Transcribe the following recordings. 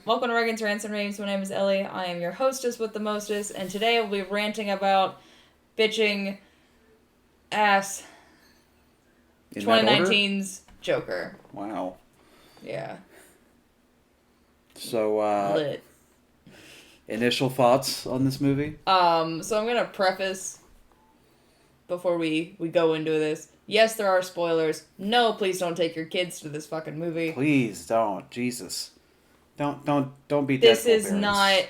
Welcome to Regan's Rants and Raves. My name is Ellie. I am your hostess with the mostest, and today we'll be ranting about bitching ass In 2019's Joker. Wow. Yeah. So, Lit. initial thoughts on this movie? So I'm gonna preface before we go into this. Yes, there are spoilers. No, please don't take your kids to this fucking movie. Please don't. Jesus. Don't be This dreadful is parents. not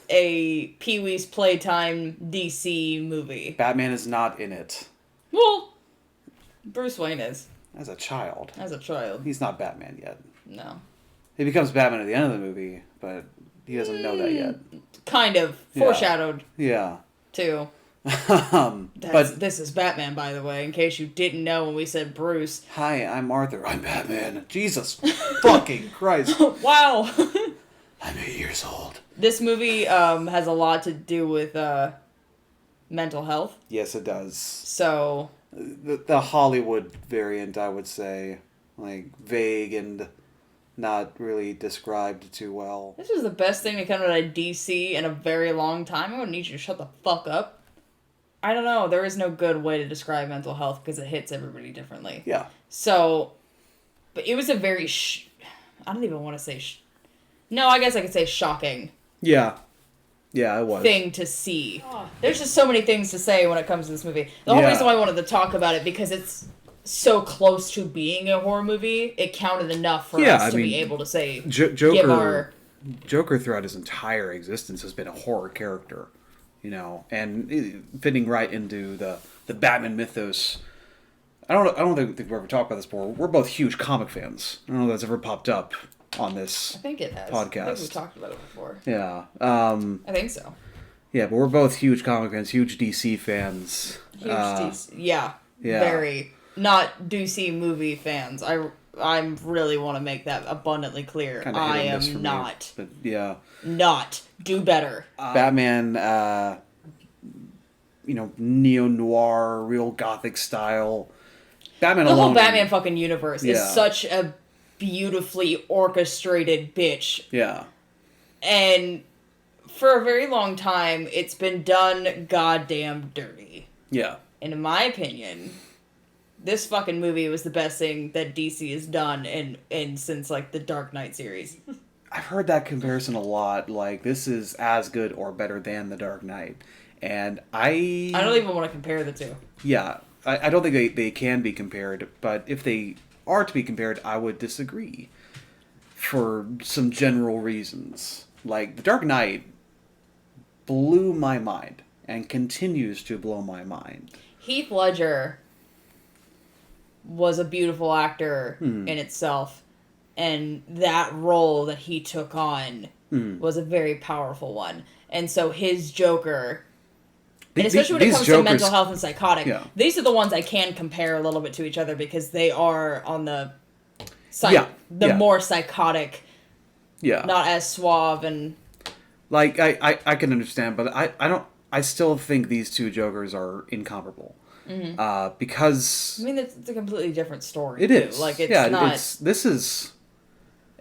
a Pee-wee's Playtime DC movie. Batman is not in it. Well, Bruce Wayne is. As a child. As a child. He's not Batman yet. No. He becomes Batman at the end of the movie, but he doesn't know that yet. Kind of. Foreshadowed, Yeah. too. But This is Batman, by the way, in case you didn't know when we said Bruce. hi, I'm Arthur. I'm Batman. Jesus fucking Christ. Wow. I'm 8 years old. This movie has a lot to do with mental health. Yes, it does. So... The Hollywood variant, I would say. Like, vague and not really described too well. This was the best thing to come out of DC in a very long time. I'm gonna need you to shut the fuck up. I don't know. There is no good way to describe mental health because it hits everybody differently. Yeah. So, but it was a very I don't even want to say no, I guess I could say shocking. Yeah. Yeah, it was. Thing to see. There's just so many things to say when it comes to this movie. The whole reason why I wanted to talk about it because it's so close to being a horror movie, it counted enough for us to be able to say Joker throughout his entire existence has been a horror character, you know, and fitting right into the Batman mythos. I don't think we've ever talked about this before. We're both huge comic fans. I don't know if that's ever popped up on this I think it has. podcast. I think we've talked about it before. Yeah. I think so. Yeah, but we're both huge comic fans, huge DC fans. Huge DC. Yeah. Very. Not DC movie fans. I really want to make that abundantly clear. I am not. But yeah. Not. Do better. Batman, neo-noir, real gothic style. Batman alone. The whole Batman fucking universe is such a beautifully orchestrated bitch. Yeah. And for a very long time, it's been done goddamn dirty. Yeah. And in my opinion, this fucking movie was the best thing that DC has done in since, like, the Dark Knight series. I've heard that comparison a lot. Like, this is as good or better than the Dark Knight. And I don't even want to compare the two. Yeah. I don't think they can be compared, but if they are to be compared, I would disagree. For some general reasons. Like, the Dark Knight blew my mind. And continues to blow my mind. Heath Ledger was a beautiful actor in itself, and that role that he took on was a very powerful one. And so his Joker, and especially when it comes to mental health and psychotic, these are the ones I can compare a little bit to each other because they are on the more psychotic, not as suave and like I can understand, but I still think these two Jokers are incomparable. Mm-hmm. Because I mean it's a completely different story. It is. Like it's not.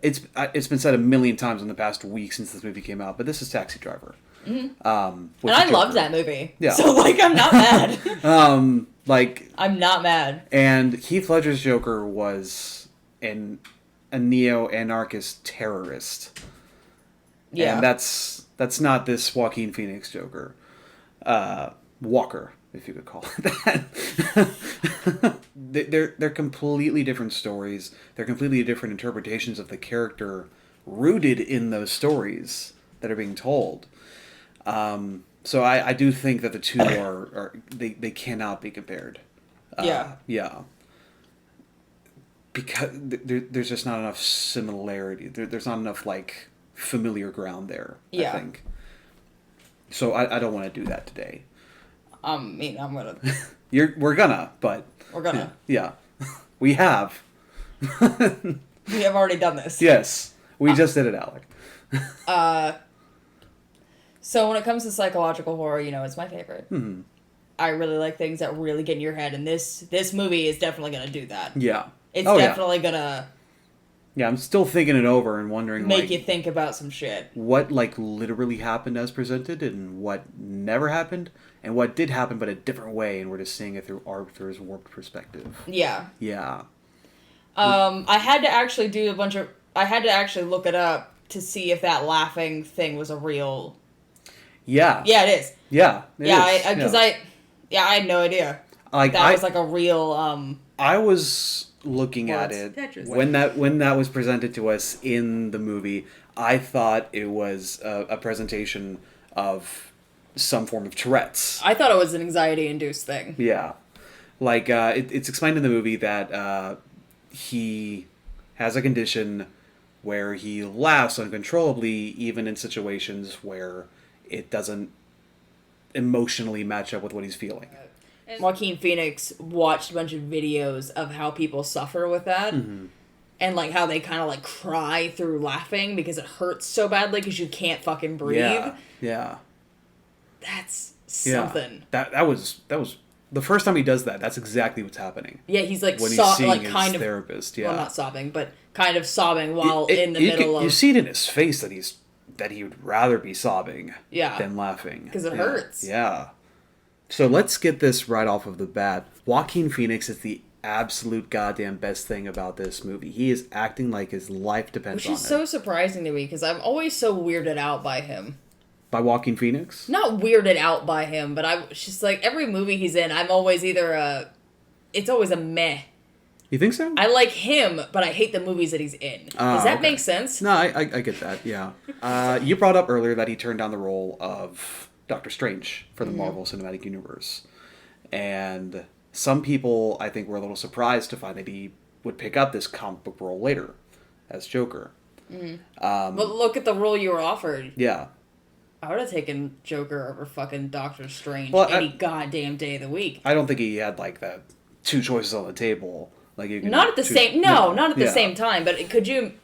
It's been said a million times in the past week since this movie came out, but this is Taxi Driver. Mm-hmm. And I loved that movie. Yeah. So like I'm not mad. I'm not mad. And Heath Ledger's Joker was a neo-anarchist terrorist. Yeah. And that's not this Joaquin Phoenix Joker. Walker, if you could call it that. They're completely different stories. They're completely different interpretations of the character rooted in those stories that are being told. So I do think that the two they cannot be compared. Yeah. Because there's just not enough similarity. There's not enough, like, familiar ground there, I think. So I don't want to do that today. I mean, I'm gonna. We're gonna, but we're gonna. Yeah, we have. We have already done this. Yes, we just did it, Alec. So when it comes to psychological horror, it's my favorite. Mm-hmm. I really like things that really get in your head, and this movie is definitely gonna do that. Yeah, it's definitely gonna Yeah, I'm still thinking it over and wondering, make you think about some shit. What, literally happened as presented, and what never happened, and what did happen but a different way, and we're just seeing it through Arthur's warped perspective. Yeah. Yeah. I had to actually I had to actually look it up to see if that laughing thing was a real... Yeah. Yeah, it is. Yeah. Because I had no idea. That was a real... I was looking at it when that was presented to us in the movie. I thought it was a presentation of some form of Tourette's. I thought it was an anxiety-induced thing. Yeah. It's explained in the movie that he has a condition where he laughs uncontrollably, even in situations where it doesn't emotionally match up with what he's feeling. And Joaquin Phoenix watched a bunch of videos of how people suffer with that. Mm-hmm. And, how they kind of, cry through laughing because it hurts so badly because you can't fucking breathe. Yeah. That's something. Yeah. That was the first time he does that. That's exactly what's happening. Yeah, he's, when he's seeing his kind of... therapist, yeah. Well, not sobbing, but kind of sobbing while in the middle of... You see it in his face that he would rather be sobbing than laughing. Because it hurts. Yeah. So let's get this right off of the bat. Joaquin Phoenix is the absolute goddamn best thing about this movie. He is acting like his life depends on it. Which is so surprising to me, because I'm always so weirded out by him. By Joaquin Phoenix? Not weirded out by him, but I'm just every movie he's in, I'm always it's always a meh. You think so? I like him, but I hate the movies that he's in. Does that make sense? No, I get that, yeah. You brought up earlier that he turned down the role of Doctor Strange for the Marvel Cinematic Universe. And some people, I think, were a little surprised to find that he would pick up this comic book role later as Joker. Mm-hmm. But look at the role you were offered. Yeah. I would have taken Joker over fucking Doctor Strange any goddamn day of the week. I don't think he had, that two choices on the table. Not at the same... No, not at the same time, but could you...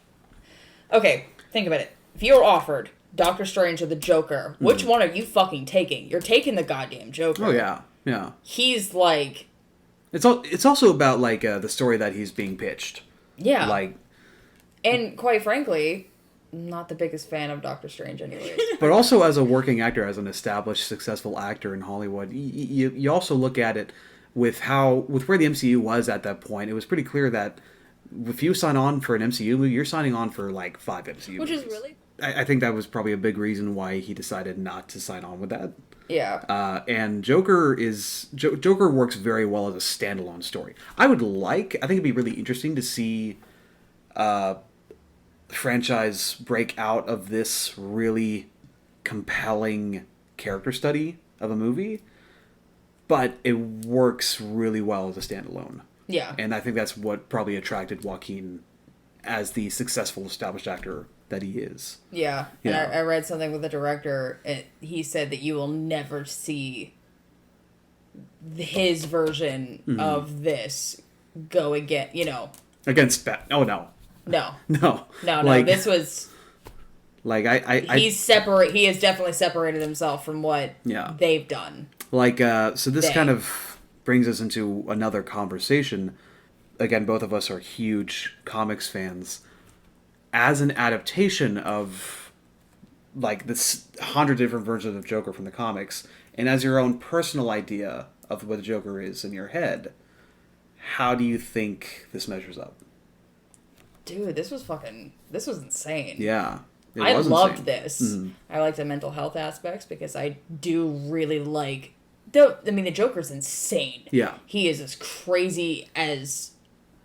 Okay, think about it. If you were offered Doctor Strange or the Joker, which one are you fucking taking? You're taking the goddamn Joker. Oh, yeah. Yeah. He's It's also about, the story that he's being pitched. Yeah. And quite frankly, not the biggest fan of Doctor Strange anyways. But also as a working actor, as an established, successful actor in Hollywood, you also look at it with where the MCU was at that point. It was pretty clear that if you sign on for an MCU movie, you're signing on for 5 MCU Which movies. Is really... I think that was probably a big reason why he decided not to sign on with that. Yeah. And Joker works very well as a standalone story. I think it'd be really interesting to see franchise break out of this really compelling character study of a movie, but it works really well as a standalone. Yeah. And I think that's what probably attracted Joaquin as the successful established actor that he is. Yeah. And I read something with the director, and he said that you will never see his version of this go again, Against Oh, no. No. No. No, this was... He has definitely separated himself from what they've done. So this kind of brings us into another conversation. Again, both of us are huge comics fans. As an adaptation of, this 100 different versions of Joker from the comics, and as your own personal idea of what the Joker is in your head, how do you think this measures up? Dude, this was insane. Yeah. I loved this. Mm-hmm. I liked the mental health aspects because I do really like... the Joker's insane. Yeah. He is as crazy as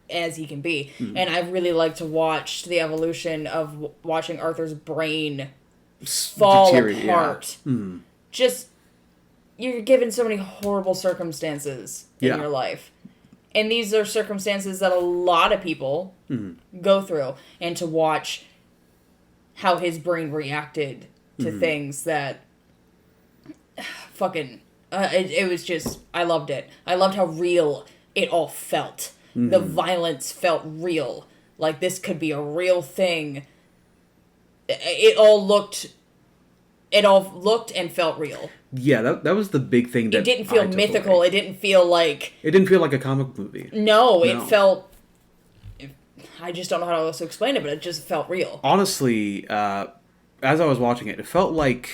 he can be. Mm-hmm. And I really like to watch the evolution of watching Arthur's brain fall apart. Yeah. Mm-hmm. Just, you're given so many horrible circumstances in your life. And these are circumstances that a lot of people go through. And to watch how his brain reacted to things that fucking... it was just... I loved it. I loved how real it all felt. Mm-hmm. The violence felt real. This could be a real thing. It all looked and felt real. Yeah, that was the big thing that it didn't feel mythical. It didn't feel like... It didn't feel like a comic movie. No, it felt... I just don't know how else to explain it, but it just felt real. Honestly, as I was watching it, it felt like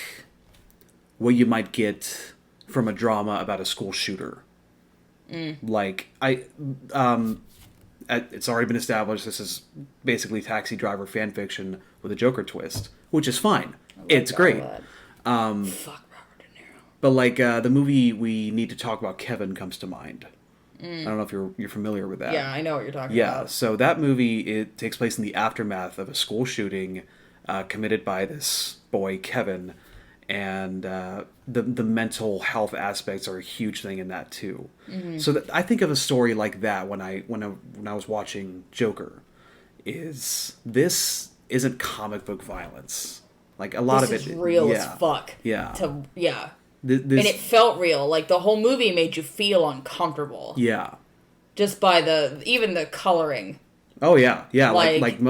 what you might get from a drama about a school shooter. Like, it's already been established this is basically Taxi Driver fan fiction with a Joker twist, which is fine. It's great. Fuck Robert De Niro. But like the movie we need to talk about, Kevin, comes to mind. I don't know if you're familiar with that. Yeah, I know what you're talking Yeah, about. so that movie, it takes place in the aftermath of a school shooting committed by this boy, Kevin, and the mental health aspects are a huge thing in that too. So I think of a story like that when I was watching Joker. This isn't comic book violence. Like a lot This of is it, real as fuck. Yeah. And it felt real. Like, the whole movie made you feel uncomfortable. Yeah. Just by even the coloring. Oh, yeah. Yeah, Like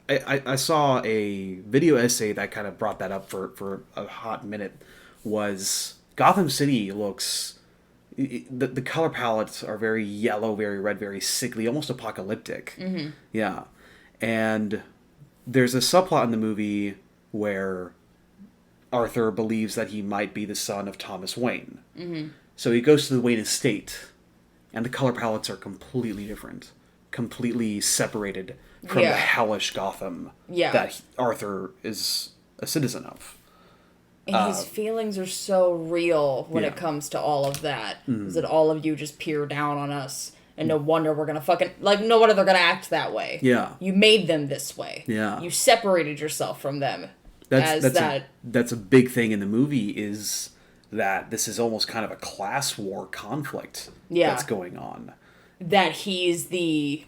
I saw a video essay that kind of brought that up for a hot minute. Was Gotham City looks... The color palettes are very yellow, very red, very sickly, almost apocalyptic. Mm-hmm. Yeah. And there's a subplot in the movie where Arthur believes that he might be the son of Thomas Wayne. Mm-hmm. So he goes to the Wayne estate, and the color palettes are completely different, completely separated from the hellish Gotham that Arthur is a citizen of. And his feelings are so real when it comes to all of that. Is that all of you just peer down on us, and no wonder we're gonna no wonder they're gonna act that way. Yeah. You made them this way. Yeah. You separated yourself from them. That's a big thing in the movie, is that this is almost kind of a class war conflict that's going on. That he's the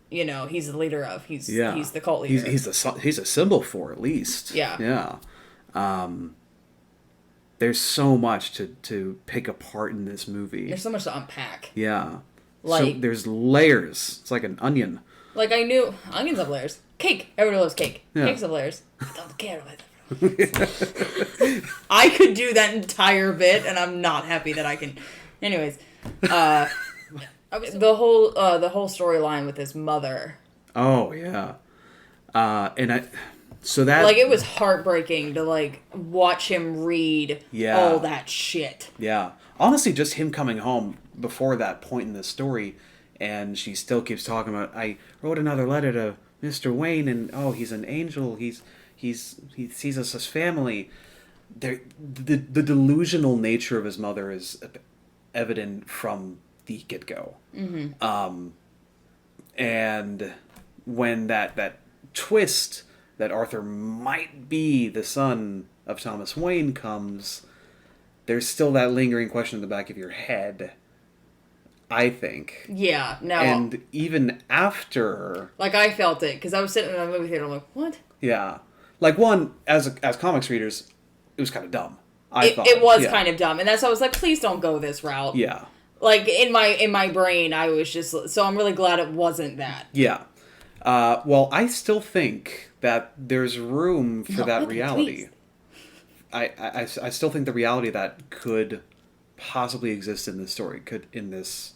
he's the leader of. He's the cult leader. He's a symbol for, at least. Yeah. There's so much to pick apart in this movie. There's so much to unpack. Yeah. Like, so there's layers. It's like an onion. Like, I knew onions have layers. Cake. Everybody loves cake. Yeah. Cakes have layers. I don't care about that. I could do that entire bit, and I'm not happy that I can. Anyways, the whole storyline with his mother. Oh yeah, so that, like, it was heartbreaking to watch him read all that shit. Yeah, honestly, just him coming home before that point in the story, and she still keeps talking about, I wrote another letter to Mr. Wayne, and he's an angel. He sees us as family. The delusional nature of his mother is evident from the get-go. Mm-hmm. And when that twist that Arthur might be the son of Thomas Wayne comes, there's still that lingering question in the back of your head, I think. Yeah, no. And even after... Like, I felt it, because I was sitting in a movie theater, I'm like, what? Yeah. Like, one, as comics readers, it was kind of dumb. I thought. It was kind of dumb, and that's why I was like, please don't go this route. Yeah. Like, in my brain, I was just... So I'm really glad it wasn't that. Yeah. Well, I still think that there's room for that reality. I still think the reality that could possibly exist in this story, in this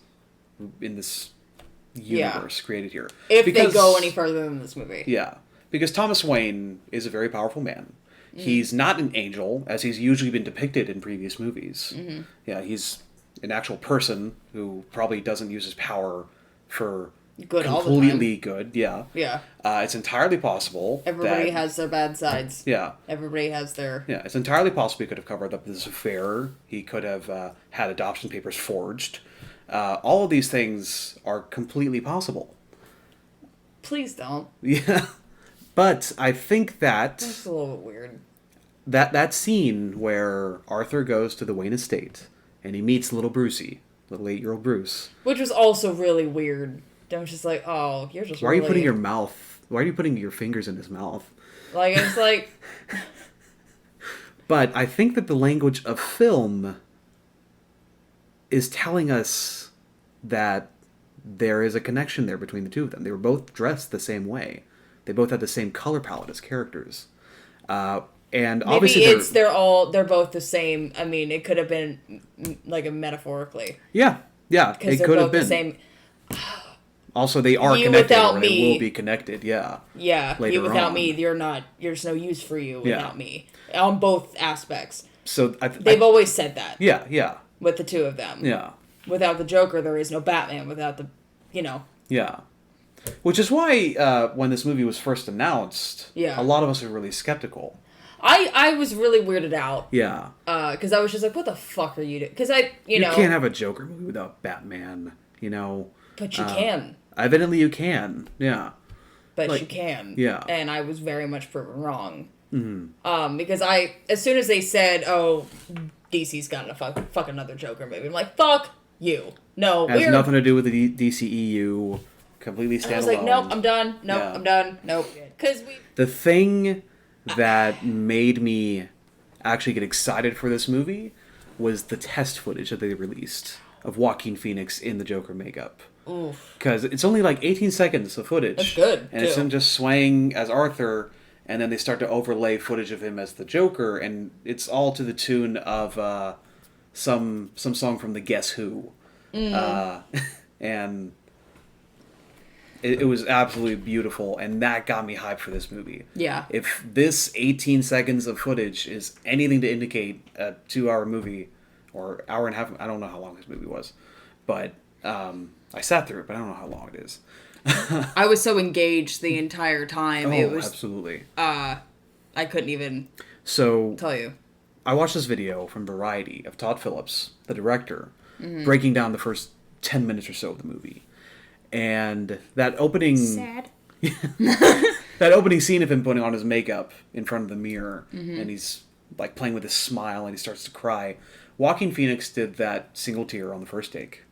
universe created here. If they go any further than this movie. Yeah. Because Thomas Wayne is a very powerful man. Mm. He's not an angel, as he's usually been depicted in previous movies. Mm-hmm. Yeah, he's an actual person who probably doesn't use his power for good completely good. Yeah. Yeah. It's entirely possible. Everybody has their bad sides. Yeah. Everybody has their... Yeah, it's entirely possible he could have covered up this affair. He could have had adoption papers forged. All of these things are completely possible. Please don't. Yeah. But I think that... That's a little bit weird. That scene where Arthur goes to the Wayne estate and he meets little Brucey, little 8-year-old Bruce. Which was also really weird. I was just like, oh, you're just Why are you putting your fingers in his mouth? Like, it's like... But I think that the language of film is telling us that there is a connection there between the two of them. They were both dressed the same way. They both had the same color palette as characters. And maybe obviously they're both the same. I mean, it could have been like a metaphorically. Yeah, it could have been the same. Also, they are you connected, without or me, they will be connected. Yeah. Yeah, Later you without on. me, there's no use for you without Yeah. me on both aspects. So They've always said that. Yeah, yeah, With the two of them. yeah, Without the Joker, there is no Batman. Without the, yeah. Which is why when this movie was first announced, Yeah. a lot of us were really skeptical. I was really weirded out. Yeah. Because I was just like, what the fuck are you doing? Because you know. can't have a Joker movie without Batman, you know. But you can. Evidently you can, yeah. But you can. Yeah. And I was very much proven wrong. Mm-hmm. Because as soon as they said, oh, DC's got to fuck another Joker movie, I'm like, fuck you. No, It has nothing to do with the DCEU. Completely standalone. I was like, nope, I'm done. Nope, yeah. I'm done. Nope. Because the thing that made me actually get excited for this movie was the test footage that they released of Joaquin Phoenix in the Joker makeup. Because it's only like 18 seconds of footage. That's good. And it's him just swaying as Arthur, and then they start to overlay footage of him as the Joker, and it's all to the tune of some song from the Guess Who. And it was absolutely beautiful, and that got me hyped for this movie. Yeah. If this 18 seconds of footage is anything to indicate a 2-hour movie, or hour and a half, I don't know how long this movie was, but I sat through it, but I don't know how long it is. I was so engaged the entire time. It was absolutely. I couldn't even tell you. I watched this video from Variety of Todd Phillips, the director, breaking down the first 10 minutes or so of the movie. And that opening... Sad. that opening scene of him putting on his makeup in front of the mirror, and he's like playing with his smile, and he starts to cry. Joaquin Phoenix did that single tear on the first take.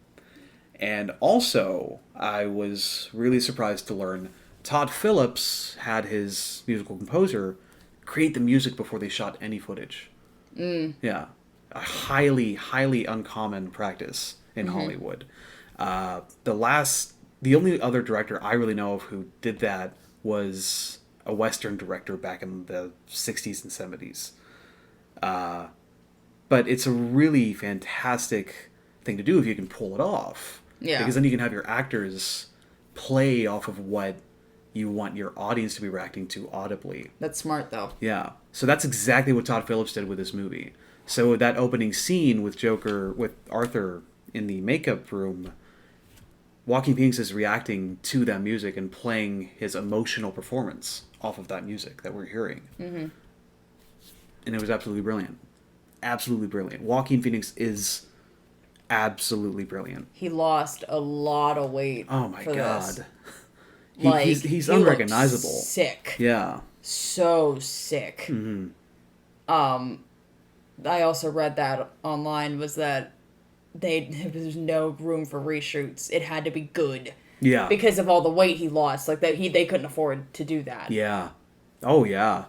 And also, I was really surprised to learn Todd Phillips had his musical composer create the music before they shot any footage. Yeah. A highly, highly uncommon practice in Hollywood. The only other director I really know of who did that was a Western director back in the 60s and 70s. But it's a really fantastic thing to do if you can pull it off. Yeah. Because then you can have your actors play off of what you want your audience to be reacting to audibly. That's smart, though. Yeah. So that's exactly what Todd Phillips did with this movie. So that opening scene with Arthur in the makeup room, Joaquin Phoenix is reacting to that music and playing his emotional performance off of that music that we're hearing. And it was absolutely brilliant. Absolutely brilliant. Joaquin Phoenix is absolutely brilliant. He lost a lot of weight. Oh my god. He's he unrecognizable. Sick. Yeah. So sick. I also read that online was that there's no room for reshoots. It had to be good. Yeah. Because of all the weight he lost, like that they couldn't afford to do that. Yeah. Oh yeah.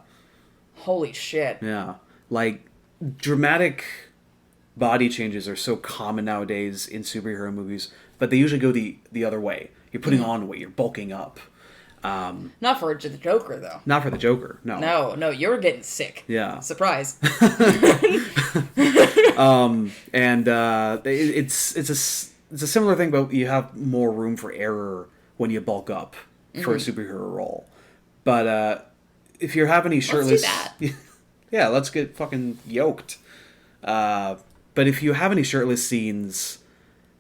Holy shit. Yeah. Like dramatic body changes are so common nowadays in superhero movies, but they usually go the other way. You're putting on weight, you're bulking up. Not for the Joker, though. Not for the Joker, no. No, you're getting sick. Yeah. Surprise. It's a similar thing, but you have more room for error when you bulk up for a superhero role. But if you're having any shirtless... Let's do that. Yeah, let's get fucking yoked. But if you have any shirtless scenes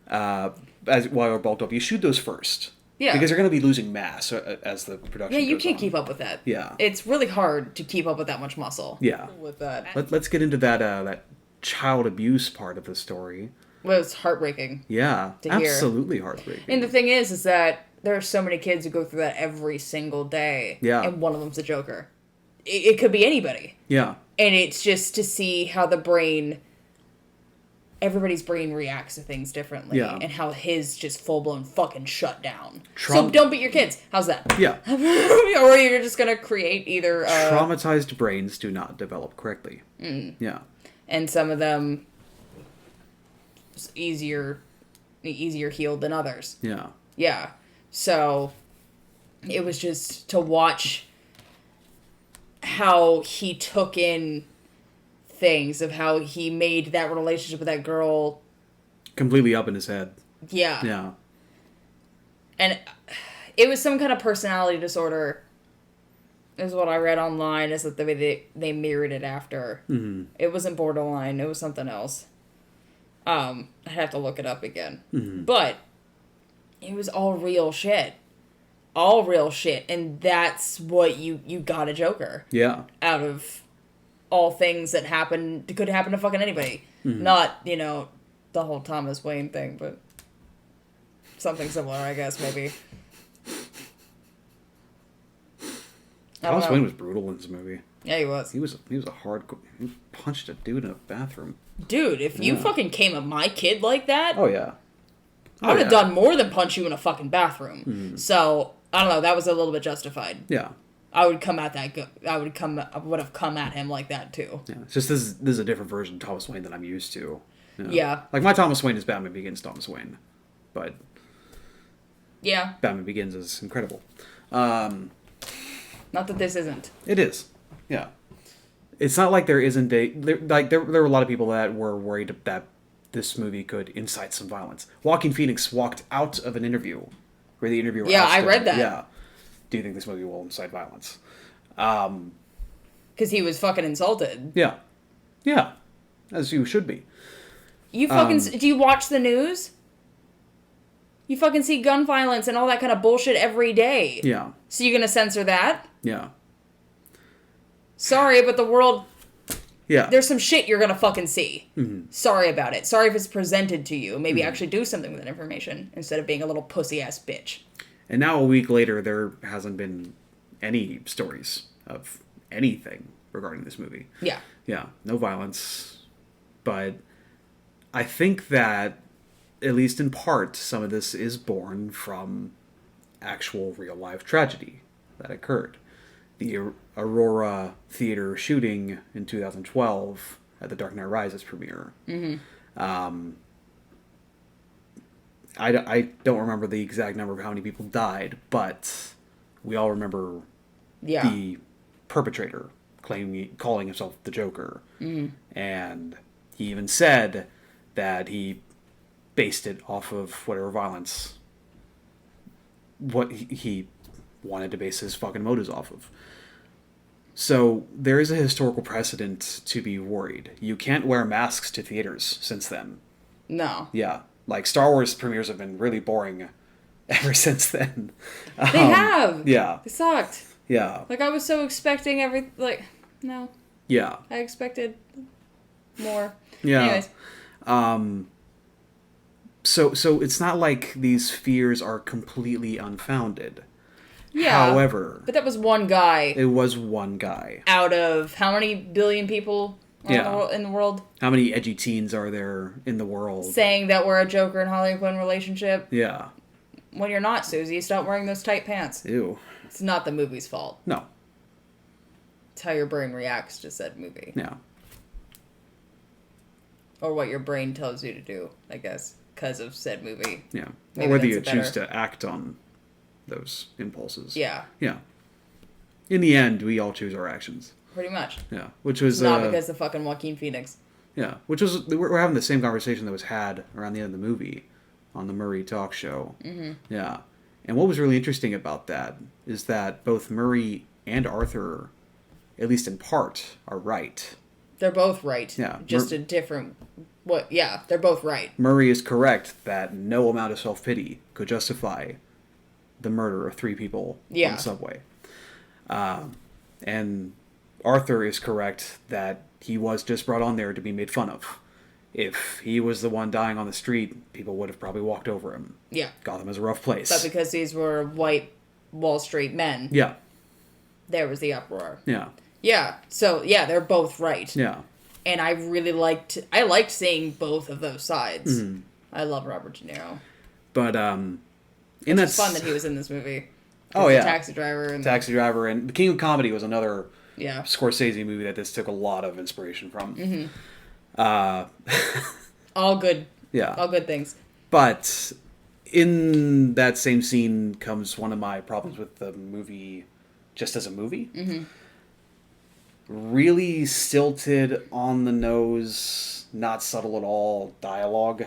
while you're bulked up, you shoot those first. Yeah. Because you're going to be losing mass as the production Yeah, you goes can't on. keep up with that. Yeah. It's really hard to keep up with that much muscle. Yeah. With that. Let's get into that child abuse part of the story. Well, it's heartbreaking. Yeah. To hear. Absolutely heartbreaking. And the thing is that there are so many kids who go through that every single day. Yeah. And one of them's the Joker. It could be anybody. Yeah. And it's just to see how everybody's brain reacts to things differently. Yeah. And how his just full-blown fucking shut down. So don't beat your kids. How's that? Yeah. Or you're just going to create either... Traumatized brains do not develop correctly. Yeah. And some of them easier healed than others. Yeah. Yeah. So it was just to watch how he took in things of how he made that relationship with that girl completely up in his head. Yeah. Yeah. And it was some kind of personality disorder, is what I read online, is that the way they mirrored it after. Mm-hmm. It wasn't borderline, it was something else. I'd have to look it up again. Mm-hmm. But it was all real shit. All real shit. And that's what you got a Joker. Yeah. Out of all things that could happen to fucking anybody. Mm-hmm. Not, the whole Thomas Wayne thing, but something similar, I guess, maybe. Thomas Wayne was brutal in this movie. Yeah, he was. He was a hardcore. He punched a dude in a bathroom. Dude, if you fucking came at my kid like that... Oh, yeah. I would have done more than punch you in a fucking bathroom. Mm-hmm. So, I don't know, that was a little bit justified. Yeah. I would come at that. I would have come at him like that too. Yeah, it's just this is a different version of Thomas Wayne than I'm used to. Yeah. Like my Thomas Wayne is Batman Begins Thomas Wayne, but yeah, Batman Begins is incredible. Not that this isn't. It is. Yeah. It's not like there isn't there were a lot of people that were worried that this movie could incite some violence. Joaquin Phoenix walked out of an interview where the interviewer asked I him, read that. Yeah. Do you think this movie will incite violence? Because he was fucking insulted. Yeah. Yeah. As you should be. You fucking... do you watch the news? You fucking see gun violence and all that kind of bullshit every day. Yeah. So you're gonna censor that? Yeah. Sorry, but the world... Yeah. There's some shit you're gonna fucking see. Mm-hmm. Sorry about it. Sorry if it's presented to you. Maybe actually do something with that information instead of being a little pussy-ass bitch. And now a week later, there hasn't been any stories of anything regarding this movie. Yeah. Yeah. No violence. But I think that, at least in part, some of this is born from actual real-life tragedy that occurred. The Aurora Theater shooting in 2012 at the Dark Knight Rises premiere. Mm-hmm. I don't remember the exact number of how many people died, but we all remember the perpetrator calling himself the Joker. Mm-hmm. And he even said that he based it off of whatever violence what he wanted to base his fucking motives off of. So there is a historical precedent to be worried. You can't wear masks to theaters since then. No. Yeah. Like, Star Wars premieres have been really boring ever since then. They have! Yeah. They sucked. Yeah. Like, I was so expecting no. Yeah. I expected more. Yeah. Anyways. So it's not like these fears are completely unfounded. Yeah. However... But that was one guy. It was one guy. Out of how many billion people in the world? How many edgy teens are there in the world? Saying that we're a Joker and Harley Quinn relationship. Yeah. When you're not, Susie, stop wearing those tight pants. Ew. It's not the movie's fault. No. It's how your brain reacts to said movie. Yeah. Or what your brain tells you to do, I guess, because of said movie. Yeah. Maybe or whether you choose to act on those impulses. Yeah. Yeah. In the end, we all choose our actions. Pretty much. Yeah. Which was... Not because of fucking Joaquin Phoenix. Yeah. Which was... We're having the same conversation that was had around the end of the movie on the Murray Talk Show. Mm-hmm. Yeah. And what was really interesting about that is that both Murray and Arthur, at least in part, are right. They're both right. Yeah. Just a different... Yeah, they're both right. Murray is correct that no amount of self-pity could justify the murder of 3 people on the subway. And Arthur is correct that he was just brought on there to be made fun of. If he was the one dying on the street, people would have probably walked over him. Yeah. Gotham is a rough place. But because these were white Wall Street men. Yeah. There was the uproar. Yeah. Yeah. So, yeah, they're both right. Yeah. And I really liked seeing both of those sides. Mm-hmm. I love Robert De Niro. But, it's fun that he was in this movie. Oh, yeah. Taxi Driver. And Taxi Driver. And The King of Comedy was another Scorsese movie that this took a lot of inspiration from. Mm-hmm. All good. Yeah. All good things. But in that same scene comes one of my problems with the movie just as a movie. Mm-hmm. Really stilted, on the nose, not subtle at all dialogue.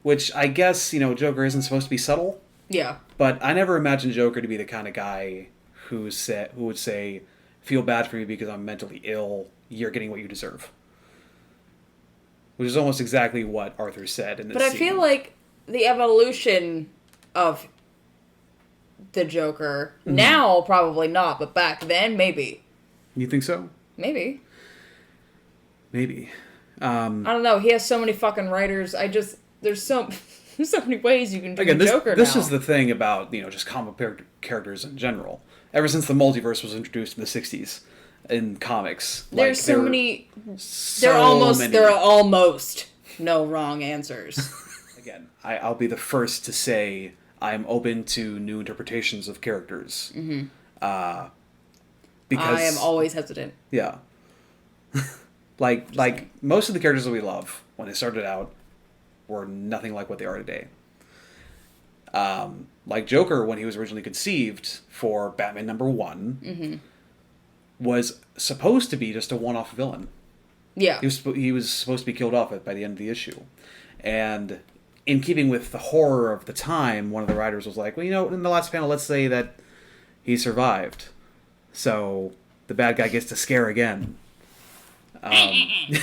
Which I guess, Joker isn't supposed to be subtle. Yeah. But I never imagined Joker to be the kind of guy who would say, "Feel bad for me because I'm mentally ill. You're getting what you deserve." Which is almost exactly what Arthur said in this But I scene. feel like the evolution of the Joker, now probably not, but back then, maybe. You think so? Maybe. Maybe. I don't know. He has so many fucking writers. There's so many ways you can do the Joker this now. is the thing about, just comic characters in general. Ever since the multiverse was introduced in the 60s in comics. There's so many... There are almost no wrong answers. Again, I'll be the first to say I'm open to new interpretations of characters. Mm-hmm. Because I am always hesitant. Yeah. like most of the characters that we love, when they started out, were nothing like what they are today. Like Joker, when he was originally conceived for Batman #1, was supposed to be just a one-off villain. Yeah. He was supposed to be killed off by the end of the issue. And in keeping with the horror of the time, one of the writers was like, well, in the last panel, let's say that he survived. So the bad guy gets to scare again.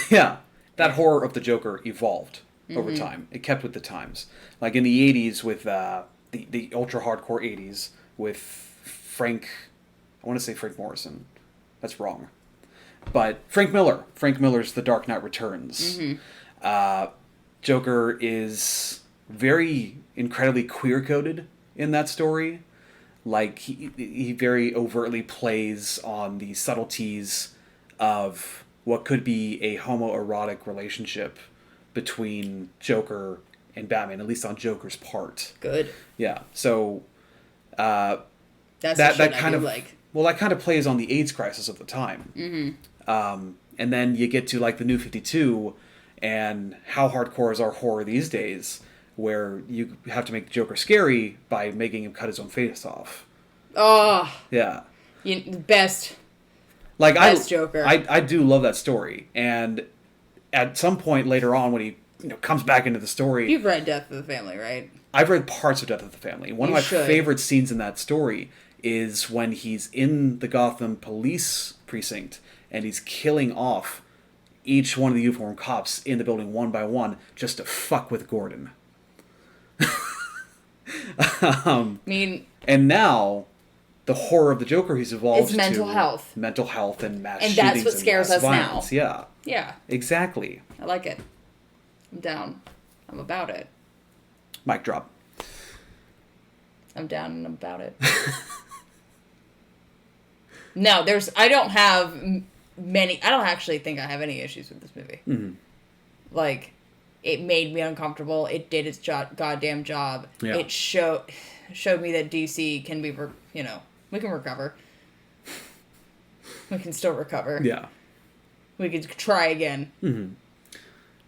Yeah. That horror of the Joker evolved over time. It kept with the times. Like in the 80s with the ultra-hardcore 80s with Frank... I want to say Frank Morrison. That's wrong. But Frank Miller. Frank Miller's The Dark Knight Returns. Joker is very incredibly queer-coded in that story. Like, he very overtly plays on the subtleties of what could be a homoerotic relationship between Joker and Batman, at least on Joker's part. Good. Yeah. So, that's that kind of like. Well, that kind of plays on the AIDS crisis of the time. And then you get to like the New 52, and how hardcore is our horror these days, where you have to make Joker scary by making him cut his own face off. Oh. Yeah. Best. Like best Joker. I do love that story, and at some point later on when he comes back into the story. You've read Death of the Family, right? I've read parts of Death of the Family. One of my favorite scenes in that story is when he's in the Gotham police precinct and he's killing off each one of the uniformed cops in the building one by one just to fuck with Gordon. And now the horror of the Joker he's evolved to mental health and mass and shootings that's what scares us violence. now. Yeah, exactly. I like it. I'm down. I'm about it. Mic drop. I'm down and I'm about it. No, I don't actually think I have any issues with this movie. Like, it made me uncomfortable. It did its goddamn job. Yeah. It showed me that DC can be, we can recover. We can still recover. Yeah. We could try again.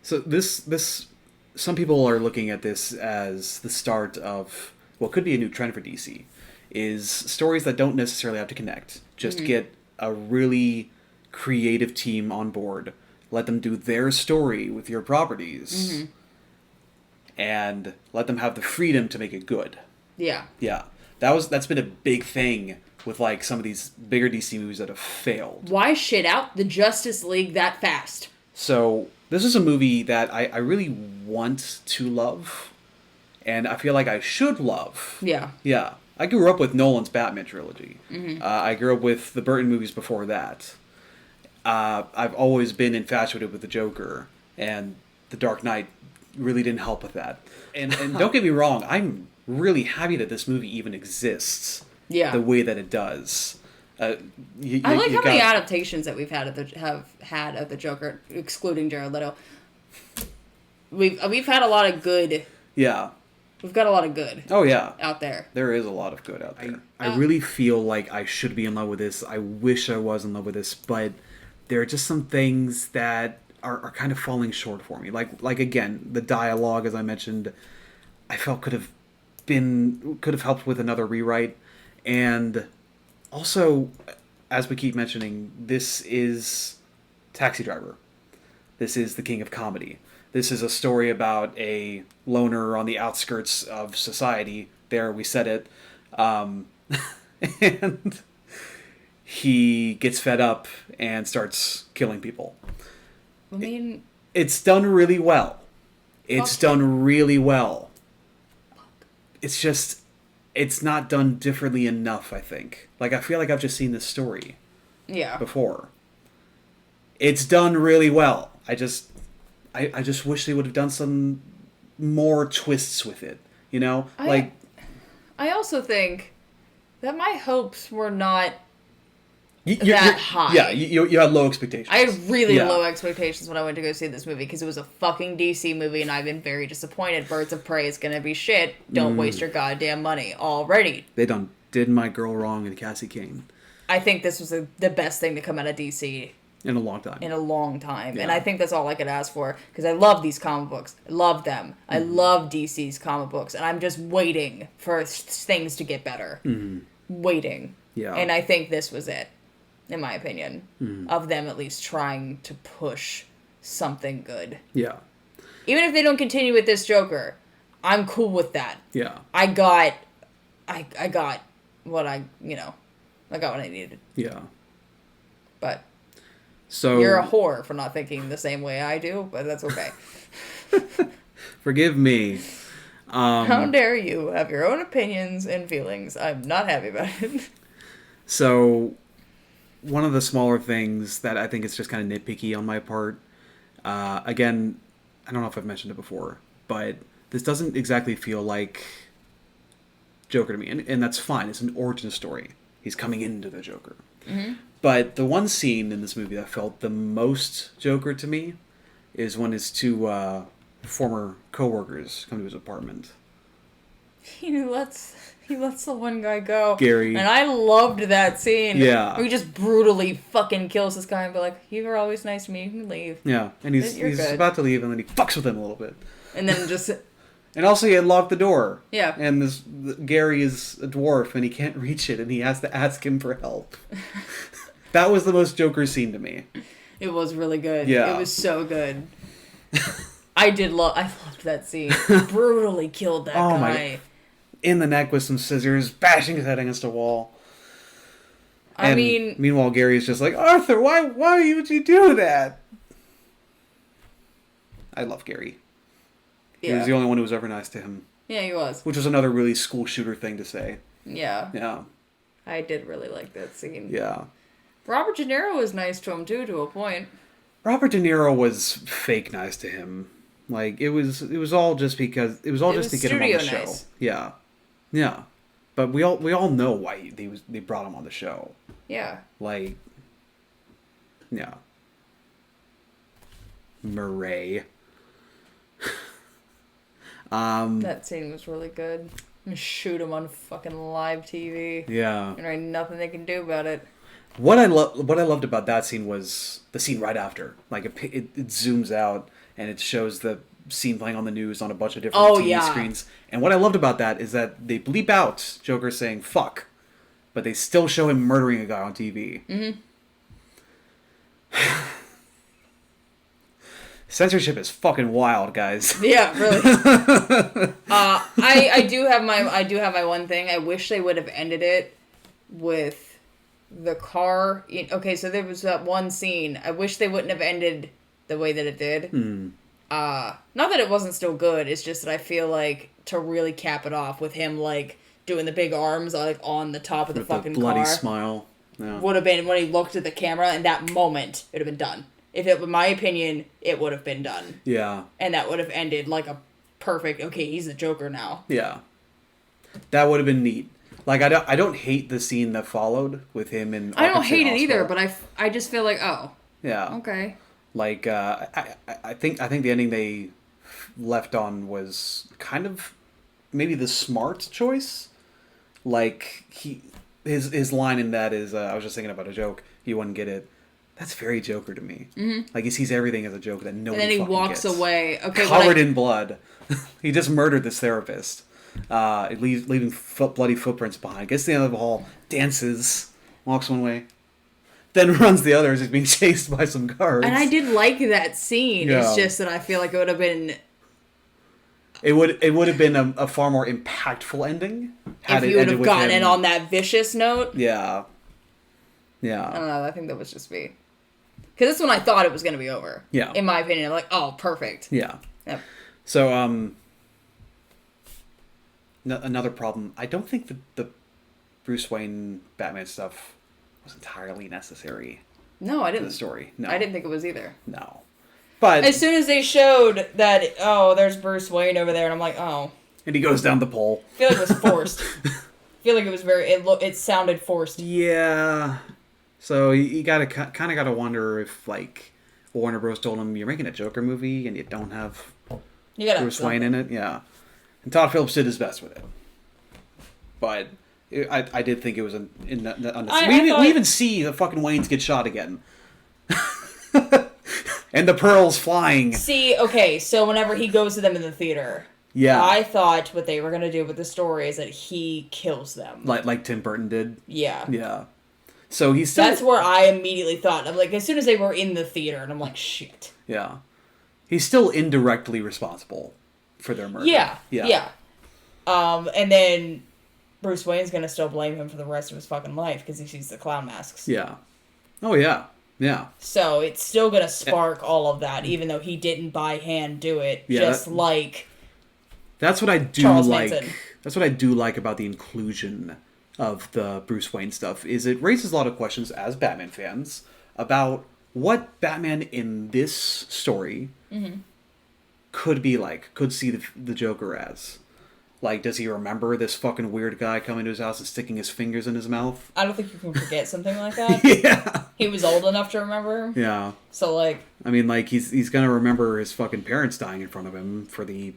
So this some people are looking at this as the start of what could be a new trend for DC, is stories that don't necessarily have to connect. Just get a really creative team on board, let them do their story with your properties, and let them have the freedom to make it good. Yeah. Yeah. That's been a big thing with like some of these bigger DC movies that have failed. Why shit out the Justice League that fast? So this is a movie that I really want to love, and I feel like I should love. Yeah. Yeah. I grew up with Nolan's Batman trilogy. I grew up with the Burton movies before that. I've always been infatuated with the Joker, and The Dark Knight really didn't help with that. And don't get me wrong, I'm really happy that this movie even exists. Yeah. The way that it does. I like how many adaptations that we've had of the Joker, excluding Jared Leto. We've had a lot of good. Yeah. We've got a lot of good. Oh yeah. Out there. There is a lot of good out there. I really feel like I should be in love with this. I wish I was in love with this, but there are just some things that are kind of falling short for me. Like again, the dialogue, as I mentioned, I felt could have helped with another rewrite. And also, as we keep mentioning, this is Taxi Driver. This is the king of comedy. This is a story about a loner on the outskirts of society There, we said it. And he gets fed up and starts killing people. I mean... It's done really well. It's done really well. It's just... It's not done differently enough, I think. Like, I feel like I've just seen this story before. It's done really well. I just wish they would have done some more twists with it. You know? I also think that my hopes were not you're high. Yeah, you had low expectations. I had really low expectations when I went to go see this movie because it was a fucking DC movie and I've been very disappointed. Birds of Prey is gonna be shit. Don't waste your goddamn money already. They did my girl wrong in Cassie Kane. I think this was the best thing to come out of DC. In a long time. Yeah. And I think that's all I could ask for. Because I love these comic books. I love them. I love DC's comic books. And I'm just waiting for things to get better. Waiting. Yeah. And I think this was it, in my opinion. Of them at least trying to push something good. Yeah. Even if they don't continue with this Joker, I'm cool with that. Yeah. I got what I got what I needed. Yeah. But... So you're a whore for not thinking the same way I do, but that's okay. Forgive me. How dare you have your own opinions and feelings? I'm not happy about it. So, one of the smaller things that I think is just kind of nitpicky on my part, again, I don't know if I've mentioned it before, but this doesn't exactly feel like Joker to me, and that's fine. It's an origin story. He's coming into the Joker. Mm-hmm. But the one scene in this movie that felt the most Joker to me is when his two former co-workers come to his apartment. He lets the one guy go. Gary. And I loved that scene. Yeah. Where he just brutally fucking kills this guy and be like, you were always nice to me, you can leave. Yeah, and he's about to leave and then he fucks with him a little bit. And then just... And also he had locked the door. Yeah. And Gary is a dwarf and he can't reach it and he has to ask him for help. That was the most Joker scene to me. It was really good. Yeah. It was so good. I loved that scene. Brutally killed that guy. My, in the neck with some scissors, bashing his head against a wall. Meanwhile, Gary's just like, Arthur, why would you do that? I love Gary. Yeah. He was the only one who was ever nice to him. Yeah, he was. Which was another really school shooter thing to say. Yeah. Yeah. I did really like that scene. Yeah. Robert De Niro was nice to him, too, to a point. Robert De Niro was fake nice to him. Like, it was all just because... It was all just to get him on the show. Nice. Yeah. Yeah. But we all know why they brought him on the show. Yeah. Like... Yeah. Murray. That scene was really good. Shoot him on fucking live TV. Yeah. And there ain't nothing they can do about it. What I loved about that scene was the scene right after. Like it zooms out and it shows the scene playing on the news on a bunch of different TV screens. And what I loved about that is that they bleep out Joker saying "fuck," but they still show him murdering a guy on TV. Mm-hmm. Censorship is fucking wild, guys. Yeah, really. I do have my one thing. I wish they would have ended it with the car. Okay, so there was that one scene. I wish they wouldn't have ended the way that it did. Not that it wasn't still good. It's just that I feel like to really cap it off with him like doing the big arms like on the top of the fucking car. Bloody smile. Yeah. Would have been when he looked at the camera. In that moment, it would have been done. If it were my opinion, it would have been done. Yeah. And that would have ended like a perfect, okay, he's the Joker now. Yeah. That would have been neat. Like, I don't hate the scene that followed with him in I don't hate it either, but I just feel like, oh. Yeah. Okay. Like, I think the ending they left on was kind of maybe the smart choice. Like, his line in that is, I was just thinking about a joke, you wouldn't get it. That's very Joker to me. Mm-hmm. Like, he sees everything as a joke that nobody fucking gets. And then he walks away. Okay, covered in blood. He just murdered this therapist. Leaving bloody footprints behind. Gets to the end of the hall, dances, walks one way, then runs the other as he's being chased by some guards. And I did like that scene. Yeah. It's just that I feel like it would have been It would have been a far more impactful ending if you would have gotten it on that vicious note. Yeah. Yeah. I don't know. I think that was just me. Because that's when I thought it was going to be over. Yeah. In my opinion. I'm like, oh, perfect. Yeah. Yep. So, another problem. I don't think the Bruce Wayne Batman stuff was entirely necessary. No, I didn't. The story. No. I didn't think it was either. No. But as soon as they showed that, oh, there's Bruce Wayne over there, and I'm like, oh. And he goes down the pole. I feel like it was forced. I feel like it was it sounded forced. Yeah. So you gotta kind of gotta wonder if like Warner Bros. Told him you're making a Joker movie and you don't have Bruce Wayne in it. Yeah. And Todd Phillips did his best with it. But I did think it was unnecessary. We even see the fucking Waynes get shot again. And the pearls flying. See, okay, so whenever he goes to them in the theater, yeah, I thought what they were gonna do with the story is that he kills them, like Tim Burton did. Yeah, yeah. So he's still. That's where I immediately thought. I'm like, as soon as they were in the theater, and I'm like, shit. Yeah, he's still indirectly responsible for their murder. Yeah. And then Bruce Wayne's gonna still blame him for the rest of his fucking life because he sees the clown masks. Yeah. Oh yeah. Yeah. So it's still gonna spark all of that, even though he didn't by hand do it. Yeah, like. That's what I do Charles like. Manson. That's what I do like about the inclusion of the Bruce Wayne stuff. Is it raises a lot of questions as Batman fans about what Batman in this story could be like. Could see the Joker as. Like, does he remember this fucking weird guy coming to his house and sticking his fingers in his mouth? I don't think you can forget something like that. Yeah. He was old enough to remember. Yeah. So, like... I mean, like, he's gonna remember his fucking parents dying in front of him for the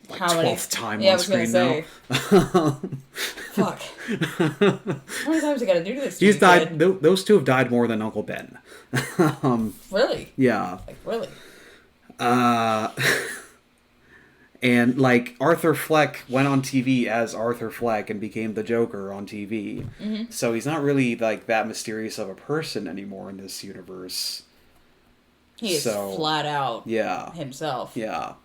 12th time on screen now. Fuck. How many times I gotta do this? He's died... Those two have died more than Uncle Ben. Really? Yeah. Like, really? And, like, Arthur Fleck went on TV as Arthur Fleck and became the Joker on TV. Mm-hmm. So he's not really, like, that mysterious of a person anymore in this universe. He is flat out himself. Yeah.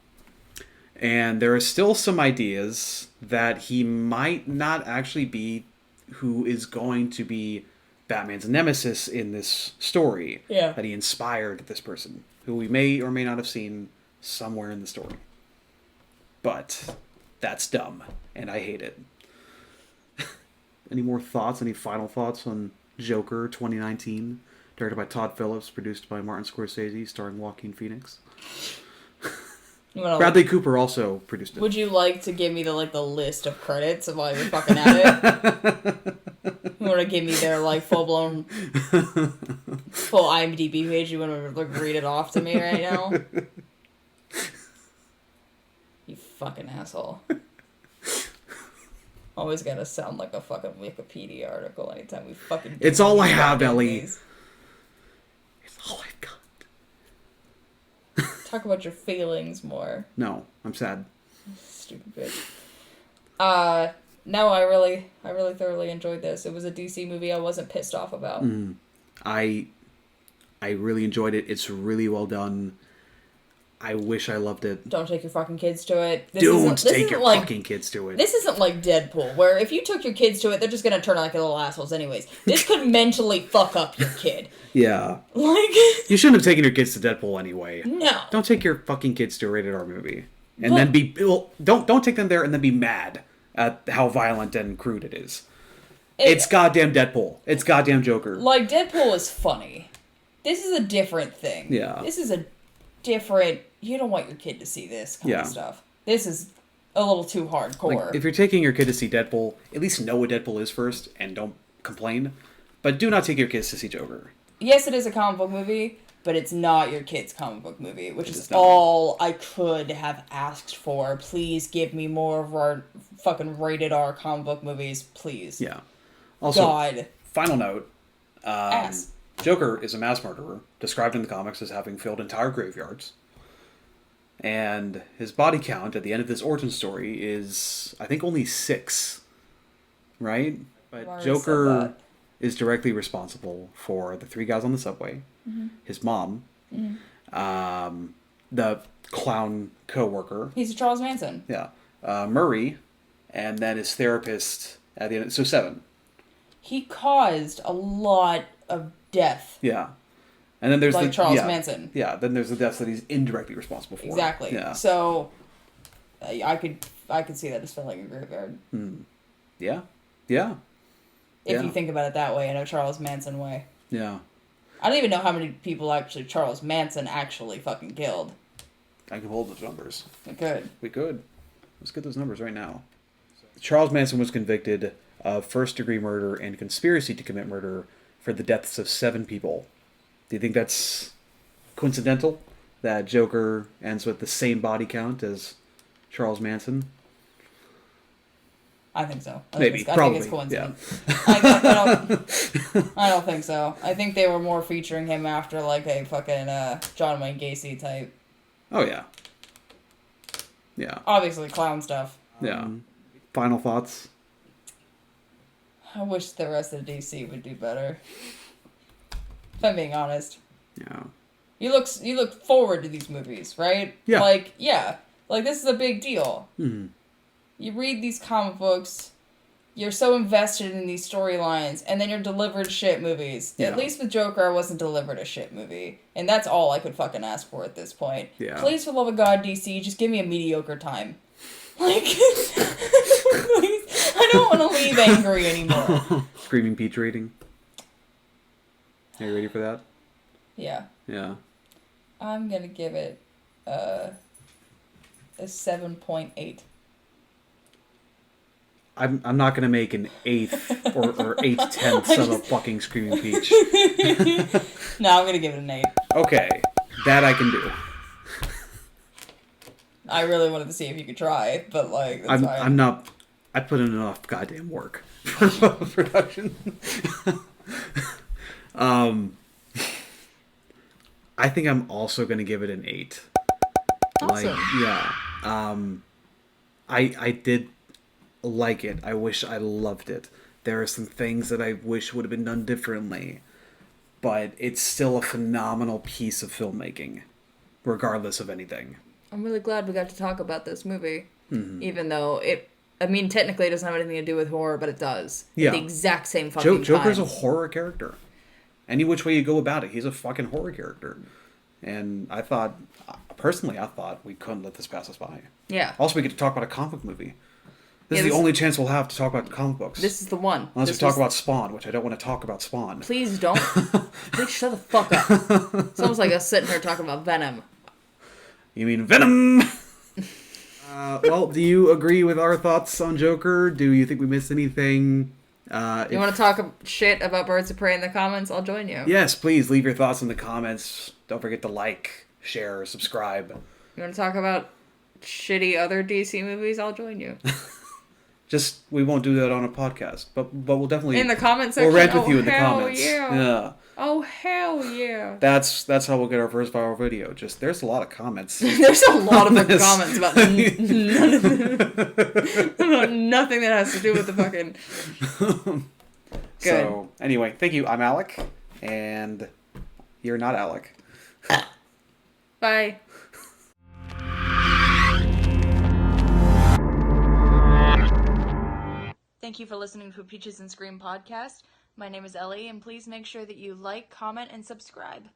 And there are still some ideas that he might not actually be who is going to be Batman's nemesis in this story. Yeah. That he inspired this person, who we may or may not have seen somewhere in the story. But that's dumb, and I hate it. Any more thoughts? Any final thoughts on Joker 2019? Directed by Todd Phillips, produced by Martin Scorsese, starring Joaquin Phoenix. Bradley Cooper also produced it. Would you like to give me the list of credits of while you're fucking at it? You want to give me their full IMDb page? You want to read it off to me right now? You fucking asshole. Always gotta sound like a fucking Wikipedia article anytime we fucking... It's all I have, Ellie. It's all I've got. Talk about your feelings more. No, I'm sad. Stupid bitch. No, I really thoroughly enjoyed this. It was a DC movie I wasn't pissed off about. I really enjoyed it. It's really well done. I wish I loved it. Don't take your fucking kids to it. Don't take your fucking kids to it. This isn't like Deadpool, where if you took your kids to it, they're just gonna turn out like little assholes anyways. This could mentally fuck up your kid. Yeah. Like... You shouldn't have taken your kids to Deadpool anyway. No. Don't take your fucking kids to a rated R movie. And then be... Well, don't take them there and then be mad at how violent and crude it is. It's goddamn Deadpool. It's goddamn Joker. Like, Deadpool is funny. This is a different thing. Yeah. This is a different... You don't want your kid to see this kind of stuff. This is a little too hardcore. Like, if you're taking your kid to see Deadpool, at least know what Deadpool is first and don't complain. But do not take your kids to see Joker. Yes, it is a comic book movie, but it's not your kid's comic book movie, which is all I could have asked for. Please give me more of our fucking rated R comic book movies, please. Yeah. Also, God. Final note. Joker is a mass murderer, described in the comics as having filled entire graveyards. And his body count at the end of this origin story is, I think, only 6. Right? But Joker is directly responsible for the 3 guys on the subway, his mom, the clown co-worker. He's a Charles Manson. Yeah. Murray, and then his therapist at the end. So 7. He caused a lot of death. Yeah. And then there's like Charles Manson. Yeah, then there's the deaths that he's indirectly responsible for. Exactly. Yeah. So I could see that as filling a graveyard. Yeah. Yeah. If you think about it that way, in a Charles Manson way. Yeah. I don't even know how many people actually Charles Manson actually fucking killed. I can hold those numbers. We could. We could. Let's get those numbers right now. Charles Manson was convicted of first-degree murder and conspiracy to commit murder for the deaths of 7 people. Do you think that's coincidental that Joker ends with the same body count as Charles Manson? I think so. Maybe, I think probably. it's coincidence. Yeah. I don't think so. I think they were more featuring him after like a fucking John Wayne Gacy type. Oh yeah. Yeah. Obviously clown stuff. Yeah. Final thoughts? I wish the rest of DC would do better. If I'm being honest. Yeah. You look forward to these movies, right? Yeah. Like this is a big deal. Mm-hmm. You read these comic books, you're so invested in these storylines, and then you're delivered shit movies. Yeah. At least with Joker, I wasn't delivered a shit movie. And that's all I could fucking ask for at this point. Yeah. Please, for the love of God, DC, just give me a mediocre time. Like, please, I don't want to leave angry anymore. Screaming Peach rating. Are you ready for that? Yeah. Yeah. I'm gonna give it a 7.8. I'm not gonna make an 8th or 8/10 of a fucking Screaming Peach. No, I'm gonna give it an 8. Okay, that I can do. I really wanted to see if you could try, but like that's fine. I'm not. I put in enough goddamn work for production. I think I'm also gonna give it an 8. Awesome. Like, yeah. I did like it. I wish I loved it. There are some things that I wish would have been done differently, but it's still a phenomenal piece of filmmaking, regardless of anything. I'm really glad we got to talk about this movie, even though technically it doesn't have anything to do with horror, but it does. Yeah. At the exact same fucking time. Joker's a horror character. Any which way you go about it, he's a fucking horror character. And I thought we couldn't let this pass us by. Yeah. Also, we get to talk about a comic movie. This is the only chance we'll have to talk about comic books. This is the one. Unless we talk about Spawn, which I don't want to talk about Spawn. Please don't. Please shut the fuck up. It's almost like us sitting here talking about Venom. You mean Venom? Well, do you agree with our thoughts on Joker? Do you think we missed anything? You want to talk shit about Birds of Prey in the comments? I'll join you. Yes, please leave your thoughts in the comments. Don't forget to like, share, subscribe. You want to talk about shitty other DC movies? I'll join you. Just, we won't do that on a podcast, but we'll definitely... In the comment section? We'll rant with you in the comments. Yeah. Oh, hell yeah. That's how we'll get our first viral video. Just, there's a lot of comments. There's a lot of comments about nothing that has to do with the fucking... Good. So, anyway, thank you. I'm Alec, and you're not Alec. Bye. Thank you for listening to a Peaches and Scream podcast. My name is Ellie, and please make sure that you like, comment, and subscribe.